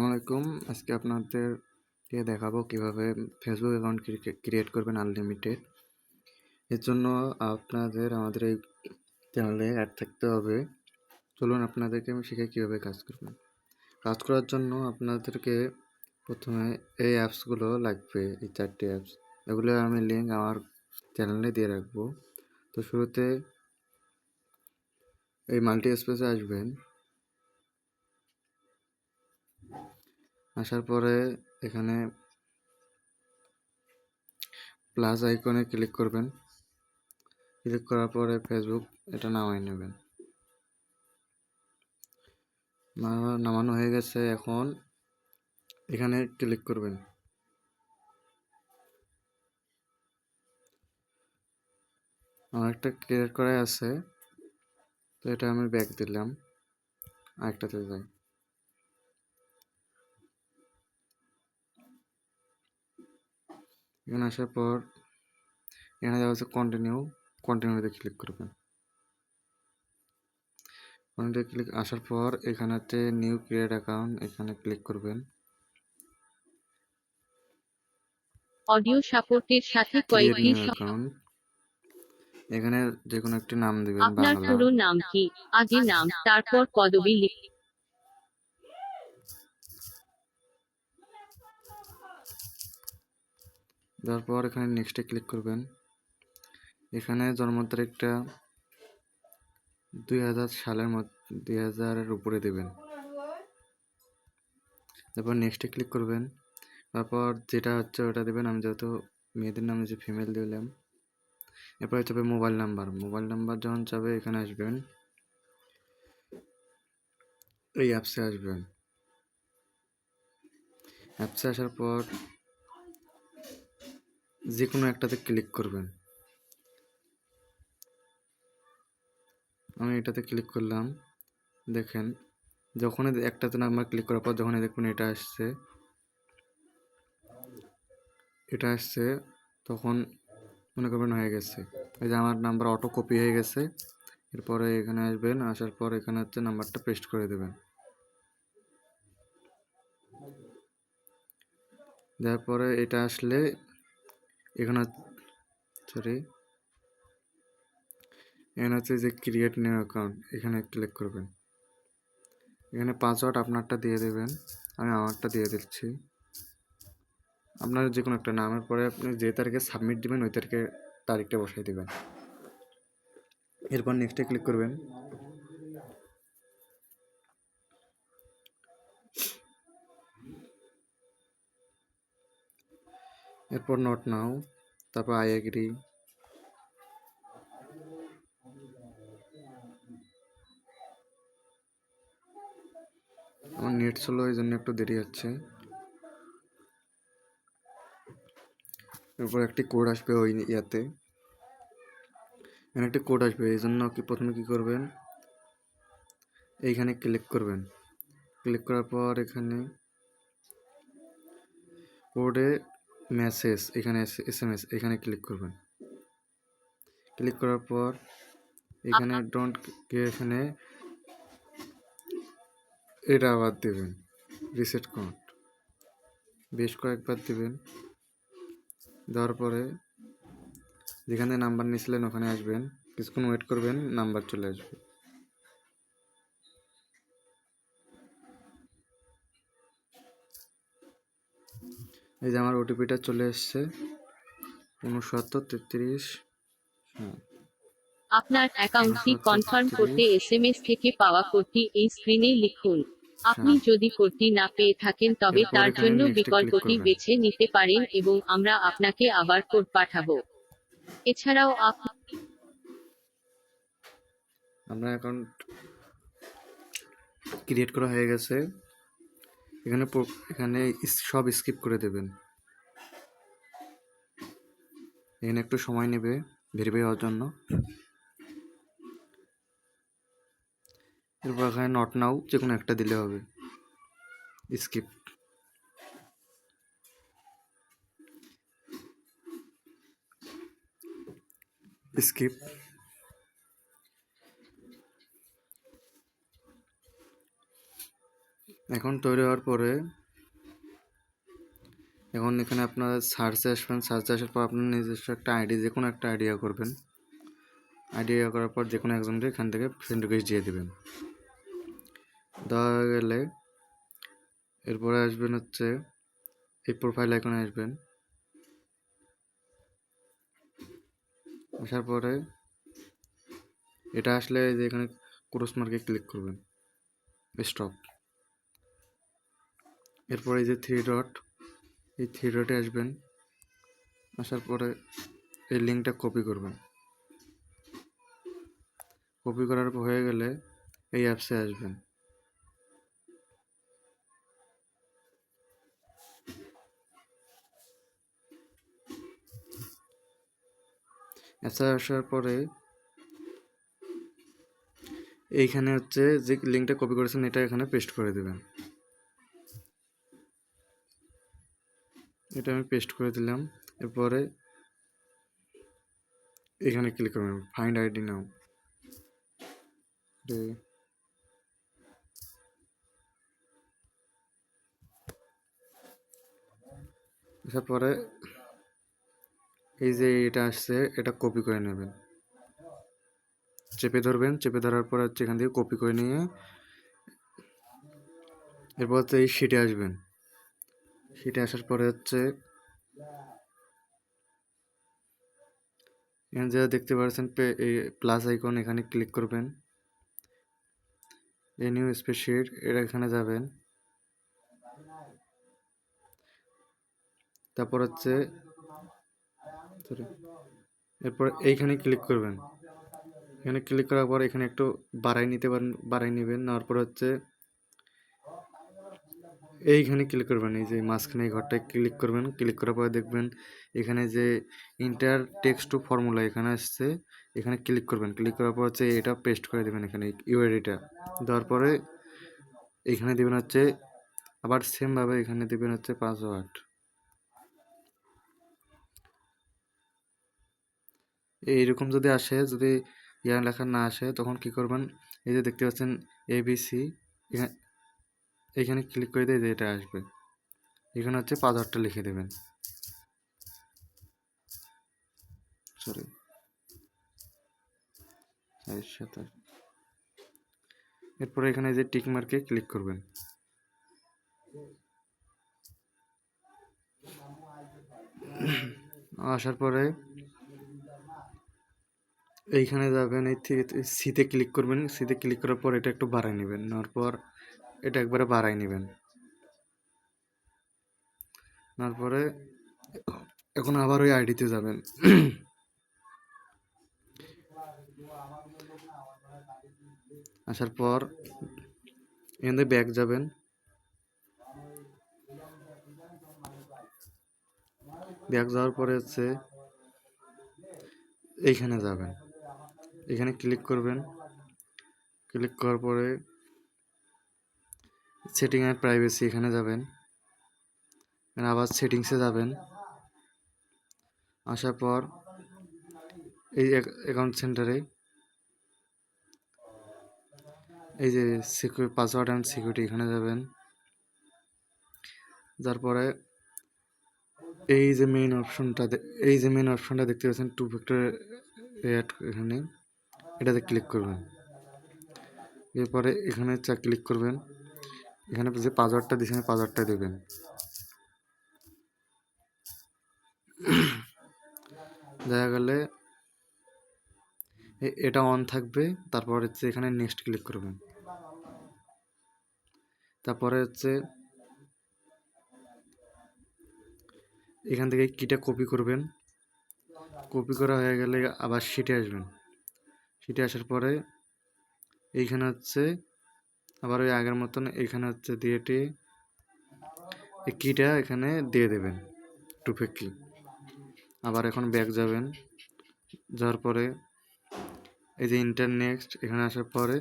আসসালামাইকুম। আজকে আপনাদেরকে দেখাবো কিভাবে ফেসবুক অ্যাকাউন্ট ক্রিয়েট করবেন আনলিমিটেড। এর জন্য আপনাদের আমাদের এই চ্যানেলে অ্যাড থাকতে হবে। চলুন আপনাদেরকে আমি শিখাই কীভাবে কাজ করবেন। কাজ করার জন্য আপনাদেরকে প্রথমে এই অ্যাপসগুলো লাগবে, এই 4টি অ্যাপস। এগুলো আমি লিঙ্ক আমার চ্যানেলে দিয়ে রাখবো। তো শুরুতে এই মাল্টি স্পেসে আসবেন। আসার পরে এখানে প্লাস আইকনে ক্লিক করবেন। ক্লিক করার পরে ফেসবুক এটা নামাই নেবেন। নামানো হয়ে গেছে। এখন এখানে ক্লিক করবেন। আমার একটা ক্রিয়েট করা আছে, তো এটা আমি ব্যাক দিলাম, আরেকটাতে যাই। এখানে আসার পর এখানে দেওয়া হচ্ছে কন্টিনিউতে ক্লিক করবেন। কন্টিনিউ ক্লিক আসার পর এখানেতে নিউ ক্রিয়েট অ্যাকাউন্ট এখানে ক্লিক করবেন। অডিও সাপোর্টের সাথে ক্রিয়েট কয়েকটি নিউ অ্যাকাউন্ট, এখানে যে কোনো একটি নাম দিবেন, আপনার বাংলা। পুরো নাম কি? আগে নাম, তারপর পদবি লিখুন। তারপর এখানে নেক্সটে ক্লিক করবেন। এখানে জন্ম তারিখটা 2000 সালের মধ্যে 2000-এর উপরে দেবেন। তারপর নেক্সটে ক্লিক করবেন। তারপর যেটা হচ্ছে ওটা দেবেন। আমি যেহেতু মেয়েদের নাম হচ্ছে ফিমেল দিলাম। এরপর চাবে মোবাইল নাম্বার যখন চাবে এখানে আসবেন, এই অ্যাপসে আসবেন। অ্যাপসে আসার পর যে কোনো একটাতে ক্লিক করবেন। আমি এটাতে ক্লিক করলাম। দেখেন, যখনই একটাতে নাম্বার ক্লিক করার পর যখনই দেখুন এটা আসছে তখন মনে করবেন হয়ে গেছে। এই যে আমার নাম্বার অটো কপি হয়ে গেছে। এরপরে এখানে আসবেন, আসার পর এখানে হচ্ছে নাম্বারটা পেস্ট করে দেবেন। দেওয়ার পরে এটা আসলে এখানে এখানে হচ্ছে যে ক্রিয়েট নিউ অ্যাকাউন্ট, এখানে ক্লিক করবেন। এখানে পাসওয়ার্ড আপনারটা দিয়ে দেবেন, আমি আমারটা দিয়ে দিচ্ছি। আপনার যে কোনো একটা নামের পরে আপনি যে তারিখে সাবমিট দিবেন ওই তারিখটা বসাই দেবেন। এরপর নেক্সটে ক্লিক করবেন। এরপর নট নাও, তারপর আই এগ্রি। আমার নেট স্লো, এই জন্য একটু দেরি হচ্ছে। এরপর একটি কোড আসবে ওই ইয়াতে, এখানে একটি কোড আসবে। এই জন্য প্রথমে কি করবেন, এইখানে ক্লিক করবেন। ক্লিক করার পর এখানে কোডে মেসেজ, এখানে SMS, এখানে ক্লিক করবেন। ক্লিক করার পর এখানে এখানে এটা আবার দেবেন, রিসেট কোড বেশ কয়েকবার দেবেন। দেওয়ার পরে যেখানে নাম্বার নিয়েছিলেন ওখানে আসবেন, কিছুক্ষণ ওয়েট করবেন, নাম্বার চলে আসবে। এই যে আমার ওটিপিটা চলে এসছে, 6933। আপনার অ্যাকাউন্টটি কনফার্ম করতে SMS থেকে পাওয়া কোডটি এই স্ক্রিনে লিখুন। আপনি যদি কোডটি না পেয়ে থাকেন তবে এরপর তার এখানে জন্য নেক্সটে ক্লিক বিকল্পটি করবেন। বেছে নিতে পারেন এবং আমরা আপনাকে আবার কোড পাঠাবো। এছাড়াও আপনার অ্যাকাউন্ট ক্রিয়েট করা হয়ে গেছে। এখানে সব স্কিপ করে দেবেন। এখানে একটু সময় নেবে ভেরিফাই হওয়ার জন্য। এরপর এখানে নট নাও যে কোনো একটা দিলে হবে, স্কিপ। স্কিপ। এখন তৈরি হওয়ার পরে এখন এখানে আপনার সার্চে আসবেন। সার্চে আসার পর আপনার নিজস্ব একটা আইডি, যে কোনো একটা আইডিয়া করবেন। আইডিয়া করার পর যে কোনো একজনকে এখান থেকে ফ্রেন্ড রিকোয়েস্ট দিয়ে দেবেন। দেওয়া হয়ে গেলে এরপরে আসবেন হচ্ছে এই প্রোফাইল আইকনে আসবেন। আসার পরে এটা আসলে যে এখানে ক্রস মার্কে ক্লিক করবেন, স্টপ। এরপরে এই যে থ্রি ডট, এই থ্রি ডটে আসবেন। আসার পরে এই লিঙ্কটা কপি করবেন। কপি করার হয়ে গেলে এই অ্যাপসে আসবেন। অ্যাপসে আসার পরে এইখানে হচ্ছে যে লিঙ্কটা কপি করেছেন এটা এখানে পেস্ট করে দেবেন। এটা আমি পেস্ট করে দিলাম। এরপরে এখানে ক্লিক করবেন, ফাইন্ড আইডি নাও। আসার পরে এই যে এটা আসছে এটা কপি করে নেবেন, চেপে ধরবেন। চেপে ধরার পর হচ্ছে এখান থেকে কপি করে নিয়ে এরপর হচ্ছে এই শিটে আসবেন। শিটে আসার পরে হচ্ছে এখানে যা দেখতে পাচ্ছেন এই প্লাস আইকন, এখানে ক্লিক করবেন। এই নিউ স্প্রেডশিট এটা এখানে যাবেন। তারপর হচ্ছে এরপর এইখানে ক্লিক করবেন। এখানে ক্লিক করার পর এখানে একটু বাড়াই নিতে পারেন, বাড়াই নেবেন। নেওয়ার পর হচ্ছে এইখানে ক্লিক করবেন, এই যে মাঝখানে এই ঘরটায় ক্লিক করবেন। ক্লিক করার পরে দেখবেন এখানে যে ইন্টার টেক্সট টু ফর্মুলা এখানে আসছে, এখানে ক্লিক করবেন। ক্লিক করার পর হচ্ছে এটা পেস্ট করে দেবেন এখানে ইউআইডিটা দেওয়ার পরে এখানে দেবেন হচ্ছে আবার সেমভাবে এখানে দেবেন হচ্ছে পাসওয়ার্ড। এইরকম যদি আসে, যদি ইয়ার লেখা না আসে তখন কি করবেন, এই যে দেখতে পাচ্ছেন এবিসি, এখানে ক্লিক করে দিয়ে এটা আসবে। এখানে হচ্ছে পাসওয়ার্ডটা লিখে দেবেন। সরি, 27। এরপরে এখানে যে টিক মার্কে ক্লিক করবেন। আসার পরে এইখানে যাবেন, এই সিতে ক্লিক করবেন। সিতে ক্লিক করার পর এটা একটু বাড়াই নেবেন। নেওয়ার পর এটা একবারে বাড়াই নেবেন। তারপরে এখন আবার ওই আইডিতে যাবেন। আসার পর এখানে ব্যাক যাবেন। ব্যাক যাওয়ার পরে হচ্ছে এইখানে যাবেন, এখানে ক্লিক করবেন। ক্লিক করার পরে সেটিং অ্যান্ড প্রাইভেসি এখানে যাবেন। আবার সেটিংসে যাবেন। আসার পর এই অ্যাকাউন্ট সেন্টারে এই যে পাসওয়ার্ড অ্যান্ড সিকিউরিটি এখানে যাবেন। তারপরে এই যে মেইন অপশনটা দেখতে পাচ্ছেন, টু ফ্যাক্টর অ্যাড, এখানে এটাতে ক্লিক করবেন। এরপরে এখানে ক্লিক করবেন। এখানে যে পাসওয়ার্ডটা দিয়েছেন পাসওয়ার্ডটা দেবেন। দেখা গেলে এটা অন থাকবে। তারপর হচ্ছে এখানে নেক্সট ক্লিক করবেন। তারপরে হচ্ছে এখান থেকে কিটা কপি করবেন। কপি করা হয়ে গেলে আবার শিটে আসবেন। শিটে আসার পরে এইখানে হচ্ছে আবার ওই আগের মতন এখানে হচ্ছে দিয়ে এই কিটা এখানে দিয়ে দেবেন, টু ফ্যাক্টর কি। আবার এখন ব্যাক যাবেন। যাওয়ার পরে এই যে ইন্টার নেক্সট এখানে আসার পরে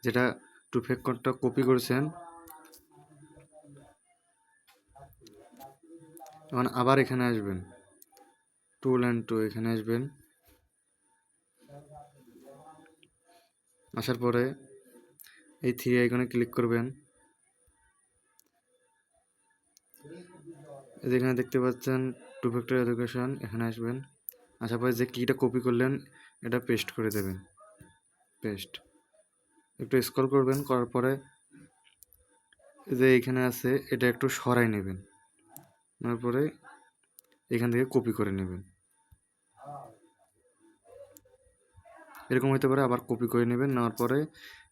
যেটা টু ফ্যাক্টরটা কপি করেছেন, এখন আবার এখানে আসবেন, টুল অ্যান্ড টু এখানে আসবেন। আসার পরে এই থ্রি আইকনে ক্লিক করবেন। এই যে এখানে দেখতে পাচ্ছেন টু ফ্যাক্টর এডুকেশন, এখানে আসবেন, আসার পরে যে কিটা কপি করলেন এটা পেস্ট করে দেবেন, পেস্ট। একটু স্ক্রল করবেন, করার পরে যে এখানে আছে এটা একটু সরাই নেবেন, তারপরে এখান থেকে কপি করে নেবেন, এরকম হতে পারে। আবার কপি করে নেবেন, নেওয়ার পরে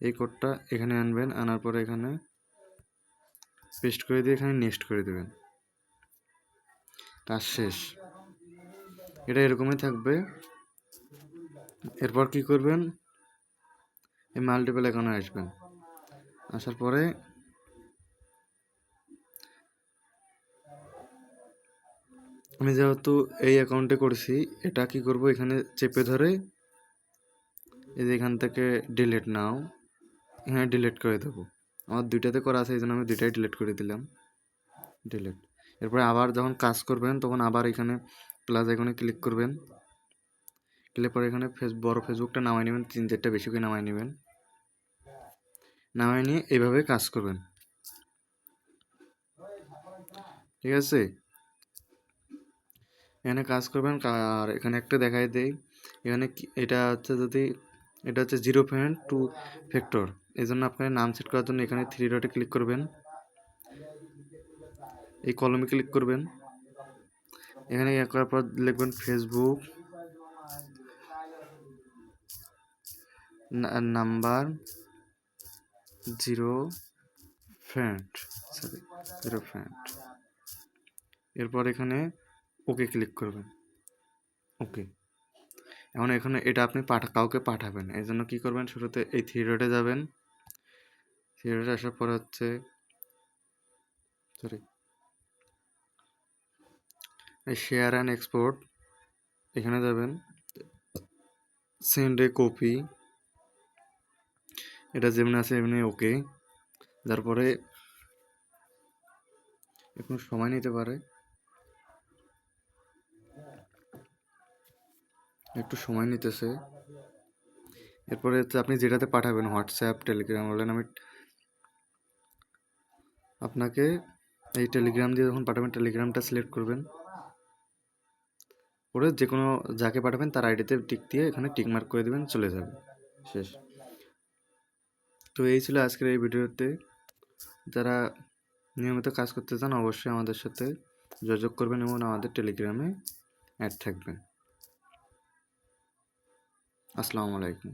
এই কোডটা এখানে আনবেন, আনার পরে এখানে পেস্ট করে দিয়ে এখানে নেক্সট করে দেবেন, কাজ শেষ। এটা এরকমই থাকবে। এরপর কি করবেন, এই মাল্টিপল অ্যাকাউন্টে আসবেন, আসার পরে আমি যেহেতু এই অ্যাকাউন্টে করছি, এটা কি করব, এখানে চেপে ধরে এই যে এখান থেকে ডিলিট নাও, এখানে ডিলিট করে দেবো। আমার দুইটাতে করা আছে, এই জন্য আমি দুইটাই ডিলিট করে দিলাম, ডিলিট। এরপরে আবার যখন কাজ করবেন তখন আবার এখানে প্লাস আইকনে ক্লিক করবেন, ক্লিক করে এখানে বড় ফেসবুকটা নামাই নেবেন, 3-4টা বেশি করে নামাই নেবেন, নামাই নিয়ে এইভাবে কাজ করবেন, ঠিক আছে। এখানে কাজ করবেন। আর এখানে একটা দেখাই দেই, এখানে এটা হচ্ছে যদি এটা হচ্ছে 0.2 ফ্যাক্টর, এই জন্য আপনার নাম সেট করার জন্য এখানে 3 ডটে ক্লিক করবেন, এই কলমে ক্লিক করবেন, এখানে করার পর লিখবেন Facebook number 0 friend, sorry 0 friend. এরপর এখানে ওকে ক্লিক করবেন, ওকে। এখন এখানে এটা আপনি কাউকে পাঠাবেন, এই জন্য কী করবেন, শুরুতে এই 3 ডটে যাবেন, 3 ডটে আসার পর হচ্ছে সরি শেয়ার অ্যান্ড এক্সপোর্ট, এখানে যাবেন, সেন্ড এ কপি, এটা যেমনি আছে এমনি ওকে। তারপরে একটু সময় নিতে পারে, একটু সময় নিতেছে। এরপরে হচ্ছে আপনি যেটাতে পাঠাবেন, হোয়াটসঅ্যাপ, টেলিগ্রাম বলেন, আমি আপনাকে এই টেলিগ্রাম দিয়ে যখন পাঠাবেন টেলিগ্রামটা সিলেক্ট করবেন, করে যে কোনো যাকে পাঠাবেন তার আইডিতে টিক দিয়ে এখানে টিক মার্ক করে দেবেন, চলে যাবে, শেষ। তো এই ছিল আজকের এই ভিডিওতে। যারা নিয়মিত কাজ করতে চান অবশ্যই আমাদের সাথে যোগাযোগ করবেন এবং আমাদের টেলিগ্রামে অ্যাড থাকবেন। আসসালামু আলাইকুম।